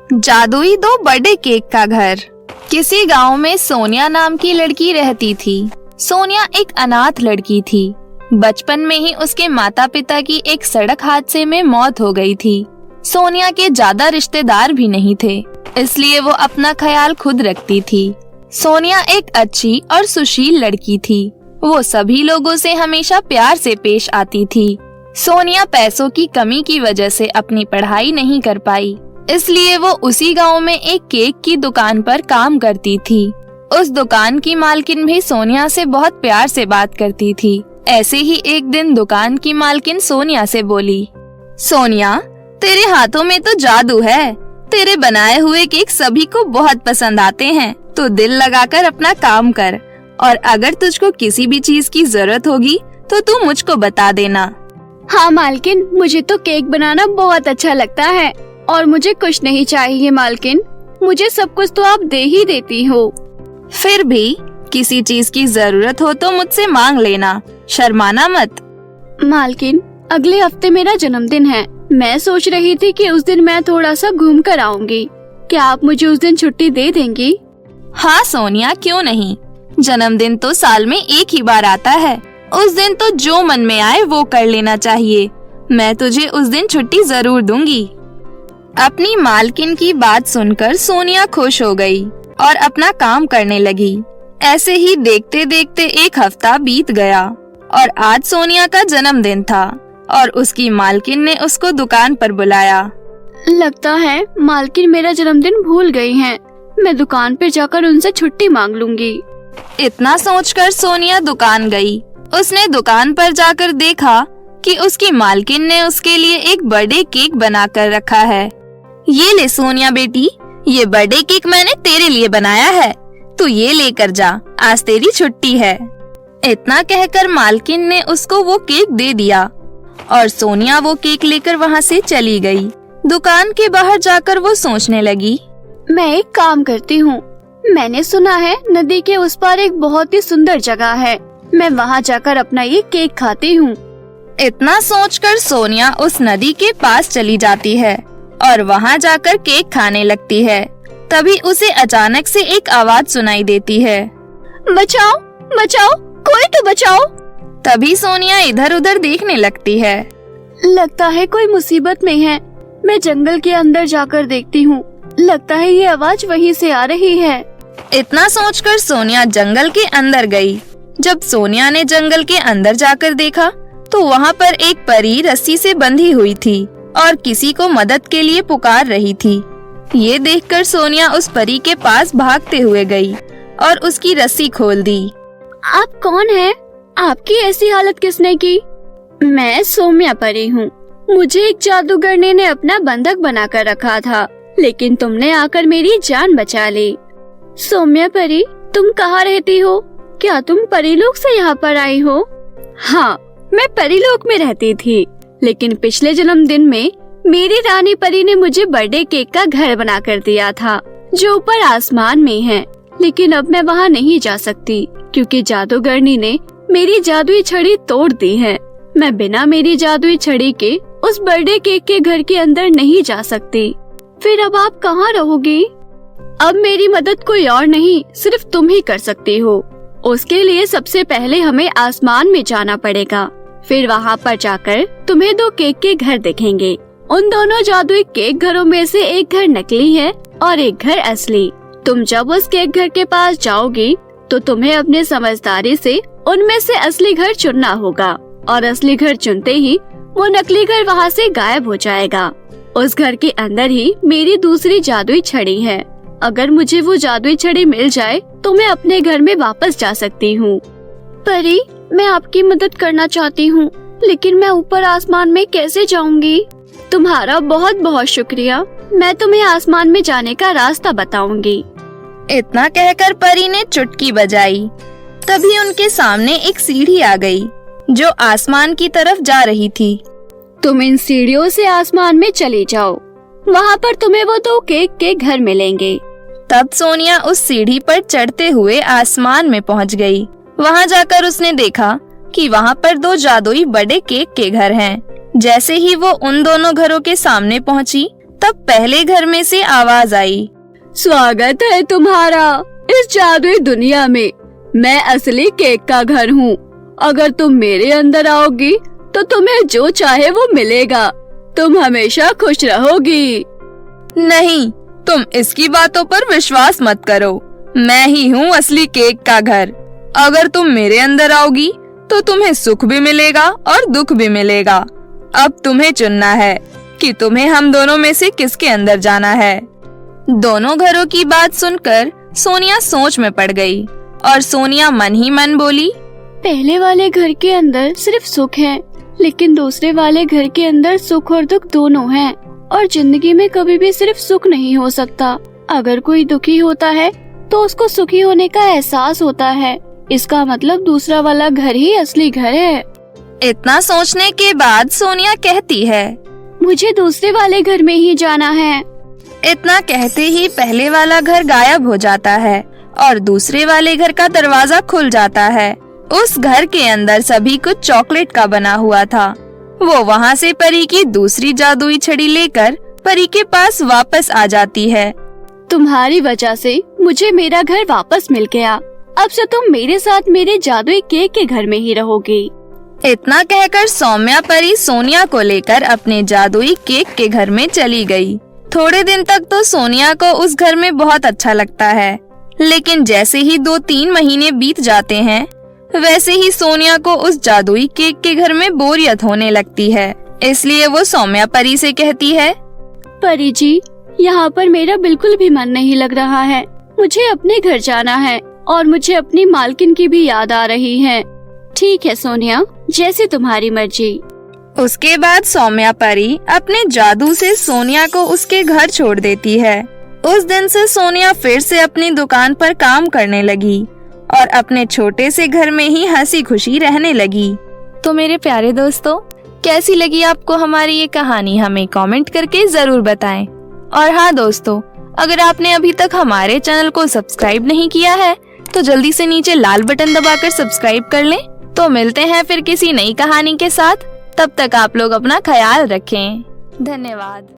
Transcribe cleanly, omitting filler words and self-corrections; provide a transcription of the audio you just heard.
जादुई दो birthday cake का घर। किसी गांव में सोनिया नाम की लड़की रहती थी। सोनिया एक अनाथ लड़की थी। बचपन में ही उसके माता पिता की एक सड़क हादसे में मौत हो गई थी। सोनिया के ज्यादा रिश्तेदार भी नहीं थे, इसलिए वो अपना ख्याल खुद रखती थी। सोनिया एक अच्छी और सुशील लड़की थी। वो सभी लोगों से हमेशा प्यार से पेश आती थी। सोनिया पैसों की कमी की वजह से अपनी पढ़ाई नहीं कर पाई, इसलिए वो उसी गांव में एक केक की दुकान पर काम करती थी। उस दुकान की मालकिन भी सोनिया से बहुत प्यार से बात करती थी। ऐसे ही एक दिन दुकान की मालकिन सोनिया से बोली, सोनिया, तेरे हाथों में तो जादू है। तेरे बनाए हुए केक सभी को बहुत पसंद आते हैं। तो दिल लगाकर अपना काम कर, और अगर तुझको किसी भी चीज की जरूरत होगी तो तू मुझको बता देना। हाँ मालकिन, मुझे तो केक बनाना बहुत अच्छा लगता है और मुझे कुछ नहीं चाहिए मालकिन। मुझे सब कुछ तो आप दे ही देती हो। फिर भी किसी चीज की जरूरत हो तो मुझसे मांग लेना, शर्माना मत। मालकिन, अगले हफ्ते मेरा जन्मदिन है। मैं सोच रही थी कि उस दिन मैं थोड़ा सा घूम कर आऊंगी। क्या आप मुझे उस दिन छुट्टी दे देंगी? हाँ सोनिया, क्यों नहीं। जन्मदिन तो साल में एक ही बार आता है। उस दिन तो जो मन में आए वो कर लेना चाहिए। मैं तुझे उस दिन छुट्टी जरूर दूंगी। अपनी मालकिन की बात सुनकर सोनिया खुश हो गई और अपना काम करने लगी। ऐसे ही देखते देखते एक हफ्ता बीत गया और आज सोनिया का जन्मदिन था और उसकी मालकिन ने उसको दुकान पर बुलाया। लगता है मालकिन मेरा जन्मदिन भूल गई हैं। मैं दुकान पर जाकर उनसे छुट्टी मांग लूंगी। इतना सोचकर सोनिया दुकान गई। उसने दुकान पर जाकर देखा कि उसकी मालकिन ने उसके लिए एक बर्थडे केक बना कर रखा है। ये ले सोनिया बेटी, ये बर्थडे केक मैंने तेरे लिए बनाया है। तू ये लेकर जा, आज तेरी छुट्टी है। इतना कहकर मालकिन ने उसको वो केक दे दिया और सोनिया वो केक लेकर वहाँ से चली गई। दुकान के बाहर जाकर वो सोचने लगी, मैं एक काम करती हूँ। मैंने सुना है नदी के उस पार एक बहुत ही सुंदर जगह है। मैं वहाँ जाकर अपना ये केक खाती हूँ। इतना सोचकर सोनिया उस नदी के पास चली जाती है और वहाँ जाकर केक खाने लगती है। तभी उसे अचानक से एक आवाज सुनाई देती है, बचाओ बचाओ, कोई तो बचाओ। तभी सोनिया इधर उधर देखने लगती है। लगता है कोई मुसीबत में है। मैं जंगल के अंदर जाकर देखती हूँ। लगता है ये आवाज वहीं से आ रही है। इतना सोचकर सोनिया जंगल के अंदर गई। जब सोनिया ने जंगल के अंदर जाकर देखा तो वहाँ पर एक परी रस्सी से बंधी हुई थी और किसी को मदद के लिए पुकार रही थी। ये देखकर सोनिया उस परी के पास भागते हुए गई और उसकी रस्सी खोल दी। आप कौन हैं? आपकी ऐसी हालत किसने की? मैं सोम्या परी हूँ। मुझे एक जादूगरनी ने अपना बंधक बनाकर रखा था, लेकिन तुमने आकर मेरी जान बचा ली। सोम्या परी, तुम कहाँ रहती हो? क्या तुम परीलोक से यहाँ पर आई हो? हाँ, मैं परीलोक में रहती थी, लेकिन पिछले जन्मदिन में मेरी रानी परी ने मुझे बर्थडे केक का घर बना कर दिया था, जो ऊपर आसमान में है। लेकिन अब मैं वहाँ नहीं जा सकती क्योंकि जादूगरनी ने मेरी जादुई छड़ी तोड़ दी है। मैं बिना मेरी जादुई छड़ी के उस बर्थडे केक के घर के अंदर नहीं जा सकती। फिर अब आप कहाँ रहोगी? अब मेरी मदद कोई और नहीं, सिर्फ तुम ही कर सकती हो। उसके लिए सबसे पहले हमें आसमान में जाना पड़ेगा। फिर वहाँ पर जाकर तुम्हें दो केक के घर दिखेंगे। उन दोनों जादुई केक घरों में से एक घर नकली है और एक घर असली। तुम जब उस केक घर के पास जाओगी तो तुम्हें अपने समझदारी से उनमें से असली घर चुनना होगा और असली घर चुनते ही वो नकली घर वहाँ से गायब हो जाएगा। उस घर के अंदर ही मेरी दूसरी जादुई छड़ी है। अगर मुझे वो जादुई छड़ी मिल जाए तो मैं अपने घर में वापस जा सकती हूँ। परी, मैं आपकी मदद करना चाहती हूँ, लेकिन मैं ऊपर आसमान में कैसे जाऊँगी? तुम्हारा बहुत बहुत शुक्रिया। मैं तुम्हें आसमान में जाने का रास्ता बताऊंगी। इतना कहकर परी ने चुटकी बजाई। तभी उनके सामने एक सीढ़ी आ गई जो आसमान की तरफ जा रही थी। तुम इन सीढ़ियों से आसमान में चले जाओ। वहाँ पर तुम्हें वो दो केक के घर मिलेंगे। तब सोनिया उस सीढ़ी पर चढ़ते हुए आसमान में पहुँच गई। वहाँ जाकर उसने देखा कि वहाँ पर दो जादुई बड़े केक के घर हैं। जैसे ही वो उन दोनों घरों के सामने पहुँची तब पहले घर में से आवाज आई, स्वागत है तुम्हारा इस जादुई दुनिया में। मैं असली केक का घर हूँ। अगर तुम मेरे अंदर आओगी तो तुम्हें जो चाहे वो मिलेगा। तुम हमेशा खुश रहोगी। नहीं, तुम इसकी बातों पर विश्वास मत करो। मैं ही हूँ असली केक का घर। अगर तुम मेरे अंदर आओगी तो तुम्हें सुख भी मिलेगा और दुख भी मिलेगा। अब तुम्हें चुनना है कि तुम्हें हम दोनों में से किसके अंदर जाना है। दोनों घरों की बात सुनकर सोनिया सोच में पड़ गई और सोनिया मन ही मन बोली, पहले वाले घर के अंदर सिर्फ सुख है, लेकिन दूसरे वाले घर के अंदर सुख और दुख दोनों हैं। और जिंदगी में कभी भी सिर्फ सुख नहीं हो सकता। अगर कोई दुखी होता है तो उसको सुखी होने का एहसास होता है। इसका मतलब दूसरा वाला घर ही असली घर है। इतना सोचने के बाद सोनिया कहती है, मुझे दूसरे वाले घर में ही जाना है। इतना कहते ही पहले वाला घर गायब हो जाता है और दूसरे वाले घर का दरवाजा खुल जाता है। उस घर के अंदर सभी कुछ चॉकलेट का बना हुआ था। वो वहाँ से परी की दूसरी जादुई छड़ी लेकर परी के पास वापस आ जाती है। तुम्हारी वजह से मुझे मेरा घर वापस मिल गया। अब से तुम मेरे साथ मेरे जादुई केक के घर में ही रहोगी। इतना कहकर सौम्या परी सोनिया को लेकर अपने जादुई केक के घर में चली गई। थोड़े दिन तक तो सोनिया को उस घर में बहुत अच्छा लगता है, लेकिन जैसे ही 2-3 महीने बीत जाते हैं वैसे ही सोनिया को उस जादुई केक के घर में बोरियत होने लगती है। इसलिए वो सौम्या परी से कहती है, परी जी, यहाँ पर मेरा बिल्कुल भी मन नहीं लग रहा है। मुझे अपने घर जाना है और मुझे अपनी मालकिन की भी याद आ रही है। ठीक है सोनिया, जैसे तुम्हारी मर्जी। उसके बाद सौम्या परी अपने जादू से सोनिया को उसके घर छोड़ देती है। उस दिन से सोनिया फिर से अपनी दुकान पर काम करने लगी और अपने छोटे से घर में ही हंसी खुशी रहने लगी। तो मेरे प्यारे दोस्तों, कैसी लगी आपको हमारी ये कहानी, हमें कमेंट करके जरूर बताएं। और हाँ दोस्तों, अगर आपने अभी तक हमारे चैनल को सब्सक्राइब नहीं किया है तो जल्दी से नीचे लाल बटन दबाकर सब्सक्राइब कर लें। तो मिलते हैं फिर किसी नई कहानी के साथ। तब तक आप लोग अपना ख्याल रखें। धन्यवाद।